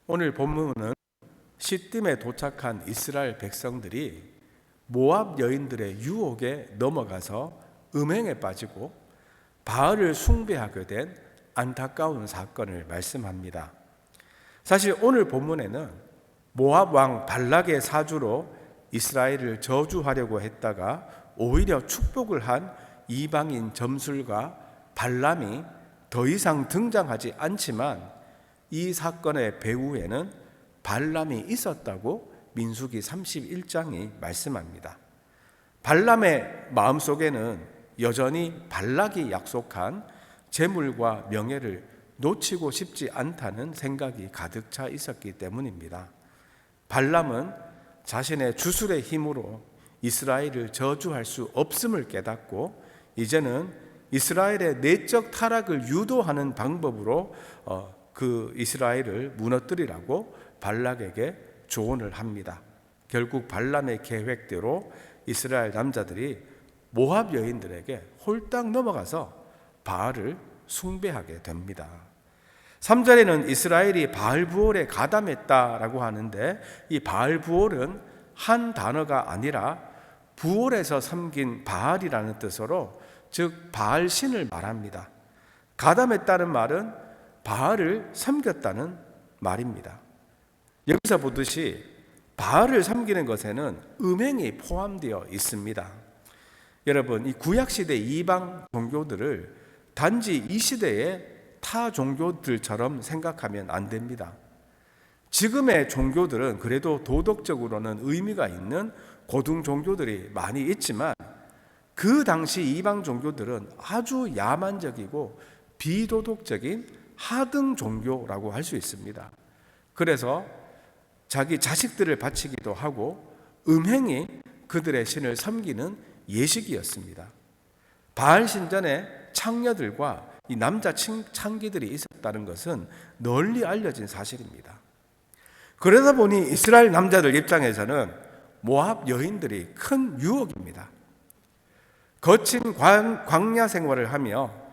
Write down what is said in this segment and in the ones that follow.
오늘 본문은 시딤에 도착한 이스라엘 백성들이 모압 여인들의 유혹에 넘어가서 음행에 빠지고 바알을 숭배하게 된 안타까운 사건을 말씀합니다. 사실 오늘 본문에는 모압 왕 발락의 사주로 이스라엘을 저주하려고 했다가 오히려 축복을 한 이방인 점술가 발람이 더 이상 등장하지 않지만 이 사건의 배후에는 발람이 있었다고 민수기 31장이 말씀합니다. 발람의 마음속에는 여전히 발락이 약속한 재물과 명예를 놓치고 싶지 않다는 생각이 가득 차 있었기 때문입니다. 발람은 자신의 주술의 힘으로 이스라엘을 저주할 수 없음을 깨닫고 이제는 이스라엘의 내적 타락을 유도하는 방법으로 그 이스라엘을 무너뜨리라고 발락에게 조언을 합니다. 결국 발람의 계획대로 이스라엘 남자들이 모압 여인들에게 홀딱 넘어가서 바알을 숭배하게 됩니다. 3절에는 이스라엘이 바알 부올에 가담했다라고 하는데 이 바알 부올은 한 단어가 아니라 부올에서 섬긴 바알이라는 뜻으로 즉 바알 신을 말합니다. 가담했다는 말은 바알을 섬겼다는 말입니다. 여기서 보듯이 바알을 섬기는 것에는 음행이 포함되어 있습니다. 여러분, 이 구약시대 이방 종교들을 단지 이 시대의 타 종교들처럼 생각하면 안 됩니다. 지금의 종교들은 그래도 도덕적으로는 의미가 있는 고등 종교들이 많이 있지만 그 당시 이방 종교들은 아주 야만적이고 비도덕적인 하등 종교라고 할 수 있습니다. 그래서 자기 자식들을 바치기도 하고 음행이 그들의 신을 섬기는 예식이었습니다. 바알 신전에 창녀들과 이 남자 창기들이 있었다는 것은 널리 알려진 사실입니다. 그러다 보니 이스라엘 남자들 입장에서는 모압 여인들이 큰 유혹입니다. 거친 광야 생활을 하며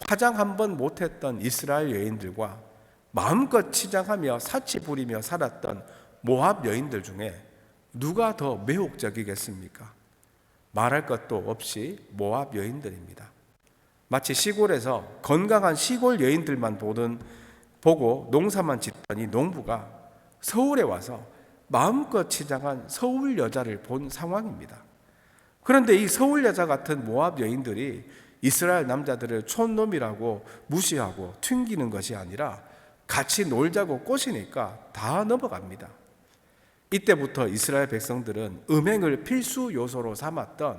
화장 한 번 못했던 이스라엘 여인들과 마음껏 치장하며 사치 부리며 살았던 모압 여인들 중에 누가 더 매혹적이겠습니까? 말할 것도 없이 모압 여인들입니다. 마치 시골에서 건강한 시골 여인들만 보고 농사만 짓던 이 농부가 서울에 와서 마음껏 치장한 서울 여자를 본 상황입니다. 그런데 이 서울 여자 같은 모압 여인들이 이스라엘 남자들을 촌놈이라고 무시하고 튕기는 것이 아니라 같이 놀자고 꼬시니까 다 넘어갑니다. 이때부터 이스라엘 백성들은 음행을 필수 요소로 삼았던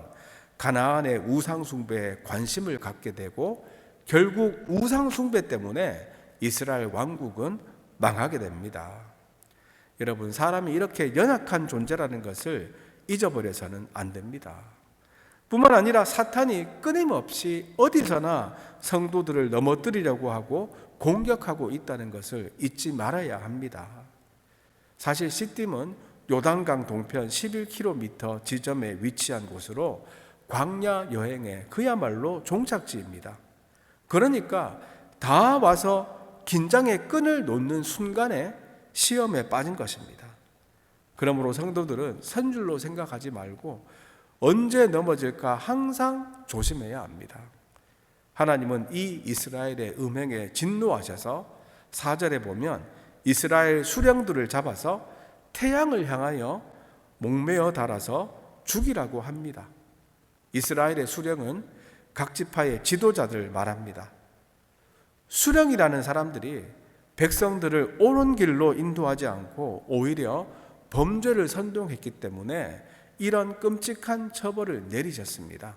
가나안의 우상 숭배에 관심을 갖게 되고 결국 우상 숭배 때문에 이스라엘 왕국은 망하게 됩니다. 여러분, 사람이 이렇게 연약한 존재라는 것을 잊어버려서는 안 됩니다. 뿐만 아니라 사탄이 끊임없이 어디서나 성도들을 넘어뜨리려고 하고 공격하고 있다는 것을 잊지 말아야 합니다. 사실 시딤은 요단강 동편 11km 지점에 위치한 곳으로 광야 여행의 그야말로 종착지입니다. 그러니까 다 와서 긴장의 끈을 놓는 순간에 시험에 빠진 것입니다. 그러므로 성도들은 선줄로 생각하지 말고 언제 넘어질까 항상 조심해야 합니다. 하나님은 이 이스라엘의 음행에 진노하셔서 4절에 보면 이스라엘 수령들을 잡아서 태양을 향하여 목매어 달아서 죽이라고 합니다. 이스라엘의 수령은 각 지파의 지도자들 말합니다. 수령이라는 사람들이 백성들을 옳은 길로 인도하지 않고 오히려 범죄를 선동했기 때문에 이런 끔찍한 처벌을 내리셨습니다.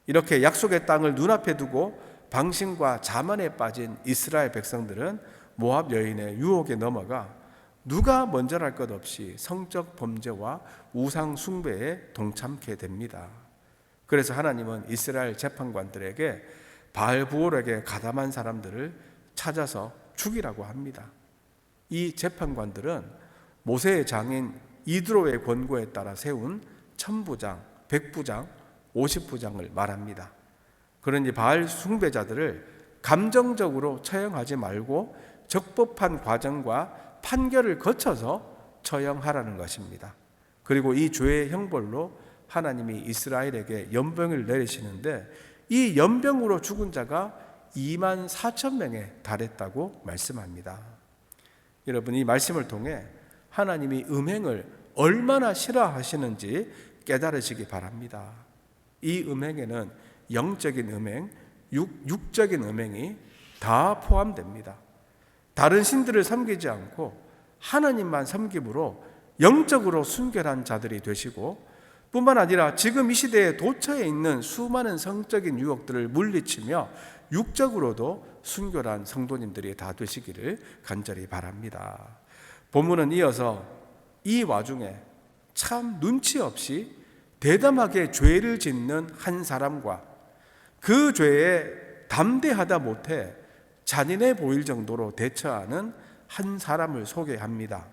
이렇게 약속의 땅을 눈앞에 두고 방심과 자만에 빠진 이스라엘 백성들은 모압 여인의 유혹에 넘어가 누가 먼저랄 것 없이 성적 범죄와 우상 숭배에 동참케 됩니다. 그래서 하나님은 이스라엘 재판관들에게 바알 부올에게 가담한 사람들을 찾아서 죽이라고 합니다. 이 재판관들은 모세의 장인 이드로의 권고에 따라 세운 천부장, 백부장, 50부장을 말합니다. 그러니 바알 숭배자들을 감정적으로 처형하지 말고 적법한 과정과 판결을 거쳐서 처형하라는 것입니다. 그리고 이 죄의 형벌로 하나님이 이스라엘에게 연병을 내리시는데 이 연병으로 죽은 자가 2만 4천 명에 달했다고 말씀합니다. 여러분, 이 말씀을 통해 하나님이 음행을 얼마나 싫어하시는지 깨달으시기 바랍니다. 이 음행에는 영적인 음행, 육적인 음행이 다 포함됩니다. 다른 신들을 섬기지 않고 하나님만 섬김으로 영적으로 순결한 자들이 되시고, 뿐만 아니라 지금 이 시대에 도처에 있는 수많은 성적인 유혹들을 물리치며 육적으로도 순결한 성도님들이 다 되시기를 간절히 바랍니다. 본문은 이어서 이 와중에 참 눈치 없이 대담하게 죄를 짓는 한 사람과 그 죄에 담대하다 못해 잔인해 보일 정도로 대처하는 한 사람을 소개합니다.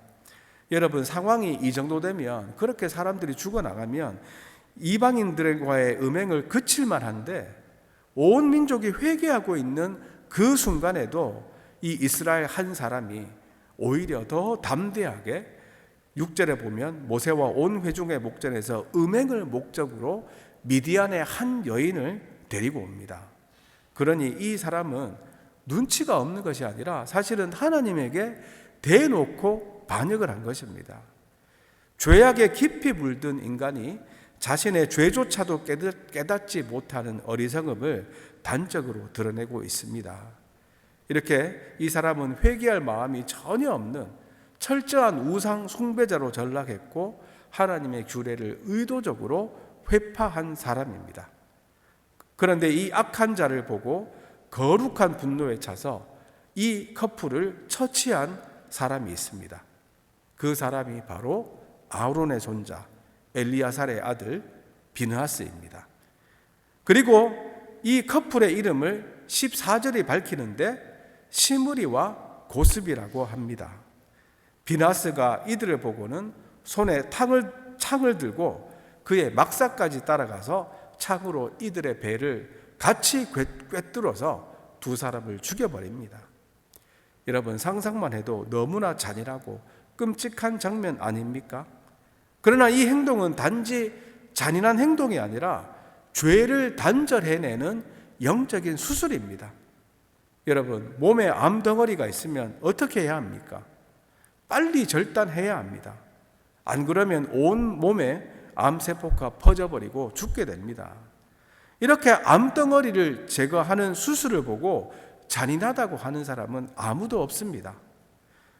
여러분, 상황이 이 정도 되면, 그렇게 사람들이 죽어나가면 이방인들과의 음행을 그칠만 한데, 온 민족이 회개하고 있는 그 순간에도 이 이스라엘 한 사람이 오히려 더 담대하게 6절에 보면 모세와 온 회중의 목전에서 음행을 목적으로 미디안의 한 여인을 데리고 옵니다. 그러니 이 사람은 눈치가 없는 것이 아니라 사실은 하나님에게 대놓고 반역을 한 것입니다. 죄악에 깊이 물든 인간이 자신의 죄조차도 깨닫지 못하는 어리석음을 단적으로 드러내고 있습니다. 이렇게 이 사람은 회개할 마음이 전혀 없는 철저한 우상 숭배자로 전락했고 하나님의 규례를 의도적으로 회파한 사람입니다. 그런데 이 악한 자를 보고 거룩한 분노에 차서 이 커플을 처치한 사람이 있습니다. 그 사람이 바로 아론의 손자 엘리야살의 아들 비느하스입니다. 그리고 이 커플의 이름을 14절이 밝히는데 시므리와 고스비라고 합니다. 비느하스가 이들을 보고는 손에 창을 들고 그의 막사까지 따라가서 창으로 이들의 배를 같이 꿰뚫어서 두 사람을 죽여버립니다. 여러분, 상상만 해도 너무나 잔인하고 끔찍한 장면 아닙니까? 그러나 이 행동은 단지 잔인한 행동이 아니라 죄를 단절해내는 영적인 수술입니다. 여러분, 몸에 암덩어리가 있으면 어떻게 해야 합니까? 빨리 절단해야 합니다. 안 그러면 온 몸에 암세포가 퍼져버리고 죽게 됩니다. 이렇게 암덩어리를 제거하는 수술을 보고 잔인하다고 하는 사람은 아무도 없습니다.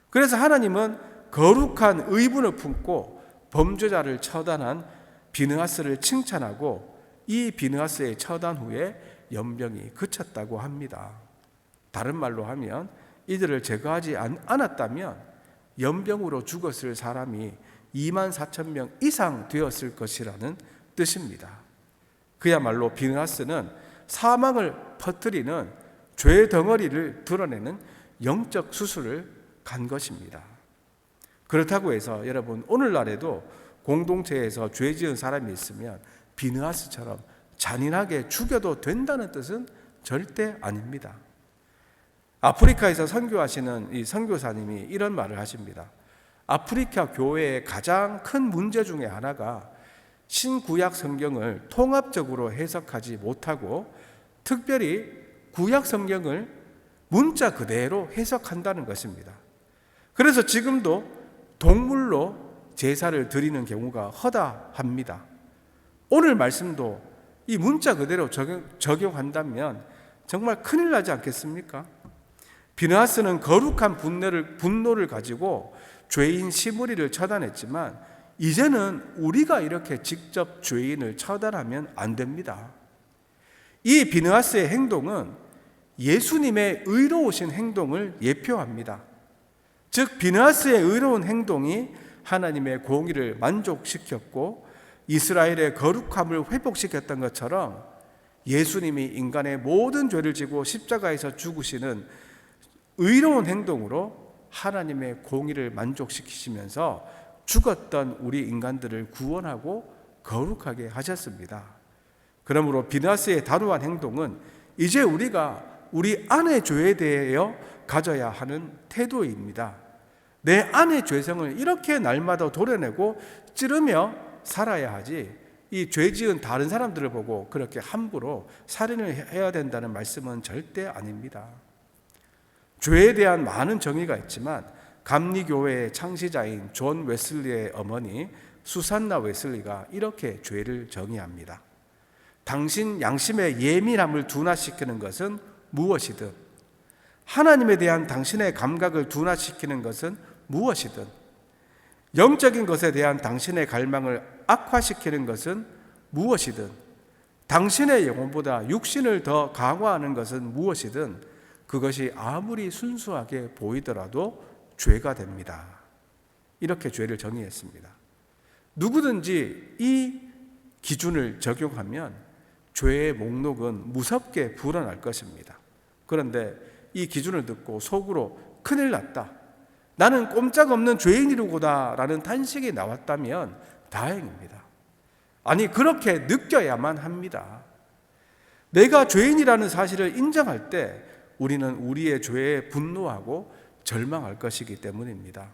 그래서 하나님은 거룩한 의분을 품고 범죄자를 처단한 비느하스를 칭찬하고 이 비느하스의 처단 후에 연병이 그쳤다고 합니다. 다른 말로 하면 이들을 제거하지 않았다면 연병으로 죽었을 사람이 2만 4천 명 이상 되었을 것이라는 뜻입니다. 그야말로 비느하스는 사망을 퍼뜨리는 죄 덩어리를 드러내는 영적 수술을 간 것입니다. 그렇다고 해서 여러분, 오늘날에도 공동체에서 죄 지은 사람이 있으면 비느하스처럼 잔인하게 죽여도 된다는 뜻은 절대 아닙니다. 아프리카에서 선교하시는 이 선교사님이 이런 말을 하십니다. 아프리카 교회의 가장 큰 문제 중에 하나가 신구약 성경을 통합적으로 해석하지 못하고 특별히 구약 성경을 문자 그대로 해석한다는 것입니다. 그래서 지금도 동물로 제사를 드리는 경우가 허다합니다. 오늘 말씀도 이 문자 그대로 적용한다면 정말 큰일 나지 않겠습니까? 비느하스는 거룩한 분노를 가지고 죄인 시므리를 처단했지만 이제는 우리가 이렇게 직접 죄인을 처단하면 안 됩니다. 이 비느하스의 행동은 예수님의 의로우신 행동을 예표합니다. 즉 비느하스의 의로운 행동이 하나님의 공의를 만족시켰고 이스라엘의 거룩함을 회복시켰던 것처럼 예수님이 인간의 모든 죄를 지고 십자가에서 죽으시는 의로운 행동으로 하나님의 공의를 만족시키시면서 죽었던 우리 인간들을 구원하고 거룩하게 하셨습니다. 그러므로 비느하스의 단호한 행동은 이제 우리가 우리 안의 죄에 대하여 가져야 하는 태도입니다. 내 안의 죄성을 이렇게 날마다 도려내고 찌르며 살아야 하지, 이 죄 지은 다른 사람들을 보고 그렇게 함부로 살인을 해야 된다는 말씀은 절대 아닙니다. 죄에 대한 많은 정의가 있지만 감리교회의 창시자인 존 웨슬리의 어머니 수산나 웨슬리가 이렇게 죄를 정의합니다. 당신 양심의 예민함을 둔화시키는 것은 무엇이든, 하나님에 대한 당신의 감각을 둔화시키는 것은 무엇이든, 영적인 것에 대한 당신의 갈망을 악화시키는 것은 무엇이든, 당신의 영혼보다 육신을 더 강화하는 것은 무엇이든 그것이 아무리 순수하게 보이더라도 죄가 됩니다. 이렇게 죄를 정의했습니다. 누구든지 이 기준을 적용하면 죄의 목록은 무섭게 불어날 것입니다. 그런데 이 기준을 듣고 속으로 큰일 났다, 나는 꼼짝없는 죄인이로구나 라는 탄식이 나왔다면 다행입니다. 아니, 그렇게 느껴야만 합니다. 내가 죄인이라는 사실을 인정할 때 우리는 우리의 죄에 분노하고 절망할 것이기 때문입니다.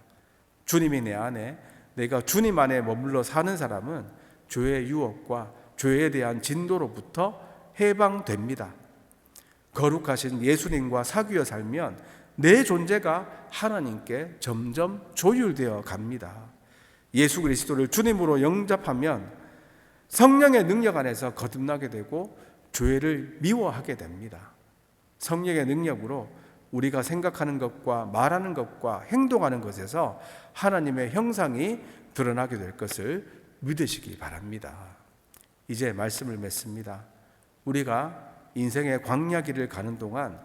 주님이 내 안에, 내가 주님 안에 머물러 사는 사람은 죄의 유혹과 죄에 대한 진도로부터 해방됩니다. 거룩하신 예수님과 사귀어 살면 내 존재가 하나님께 점점 조율되어 갑니다. 예수 그리스도를 주님으로 영접하면 성령의 능력 안에서 거듭나게 되고 죄를 미워하게 됩니다. 성령의 능력으로 우리가 생각하는 것과 말하는 것과 행동하는 것에서 하나님의 형상이 드러나게 될 것을 믿으시기 바랍니다. 이제 말씀을 맺습니다. 우리가 인생의 광야길을 가는 동안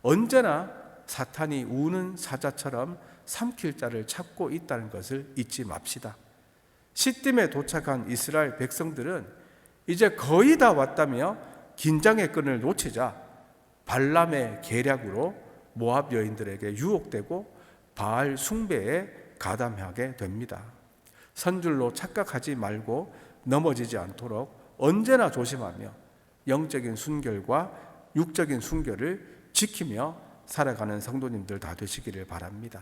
언제나 사탄이 우는 사자처럼 삼킬 자를 찾고 있다는 것을 잊지 맙시다. 시딤에 도착한 이스라엘 백성들은 이제 거의 다 왔다며 긴장의 끈을 놓치자 발람의 계략으로 모압 여인들에게 유혹되고 바알 숭배에 가담하게 됩니다. 선줄로 착각하지 말고 넘어지지 않도록 언제나 조심하며 영적인 순결과 육적인 순결을 지키며 살아가는 성도님들 다 되시기를 바랍니다.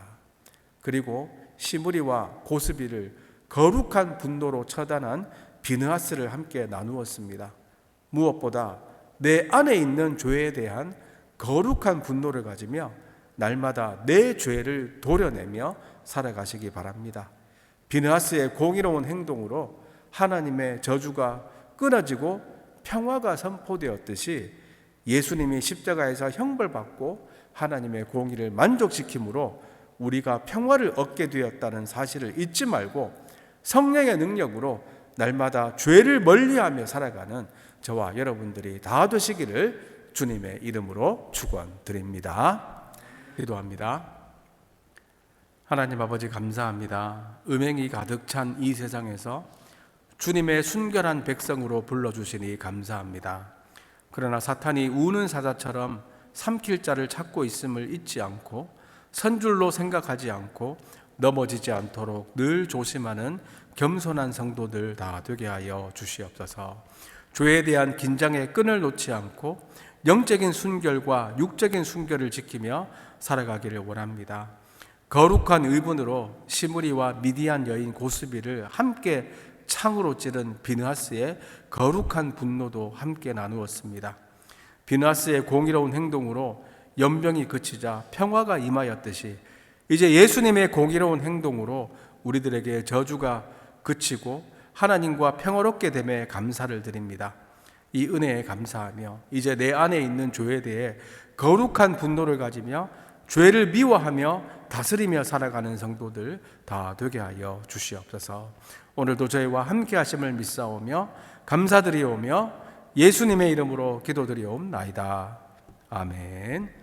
그리고 시므리와 고스비를 거룩한 분노로 처단한 비느하스를 함께 나누었습니다. 무엇보다 내 안에 있는 죄에 대한 거룩한 분노를 가지며 날마다 내 죄를 도려내며 살아가시기 바랍니다. 비느하스의 공의로운 행동으로 하나님의 저주가 끊어지고 평화가 선포되었듯이 예수님이 십자가에서 형벌받고 하나님의 공의를 만족시킴으로 우리가 평화를 얻게 되었다는 사실을 잊지 말고 성령의 능력으로 날마다 죄를 멀리하며 살아가는 저와 여러분들이 다 되시기를 주님의 이름으로 축원드립니다. 기도합니다. 하나님 아버지, 감사합니다. 음행이 가득 찬 이 세상에서 주님의 순결한 백성으로 불러주시니 감사합니다. 그러나 사탄이 우는 사자처럼 삼킬 자를 찾고 있음을 잊지 않고 선줄로 생각하지 않고 넘어지지 않도록 늘 조심하는 겸손한 성도들 다 되게 하여 주시옵소서. 죄에 대한 긴장의 끈을 놓지 않고 영적인 순결과 육적인 순결을 지키며 살아가기를 원합니다. 거룩한 의분으로 시므리와 미디안 여인 고스비를 함께 창으로 찌른 비느하스의 거룩한 분노도 함께 나누었습니다. 비느하스의 공의로운 행동으로 연병이 그치자 평화가 임하였듯이 이제 예수님의 공의로운 행동으로 우리들에게 저주가 그치고 하나님과 평화롭게 됨에 감사를 드립니다. 이 은혜에 감사하며 이제 내 안에 있는 죄에 대해 거룩한 분노를 가지며 죄를 미워하며 다스리며 살아가는 성도들 다 되게 하여 주시옵소서. 오늘도 저희와 함께 하심을 믿사오며 감사드리오며 예수님의 이름으로 기도드리옵나이다. 아멘.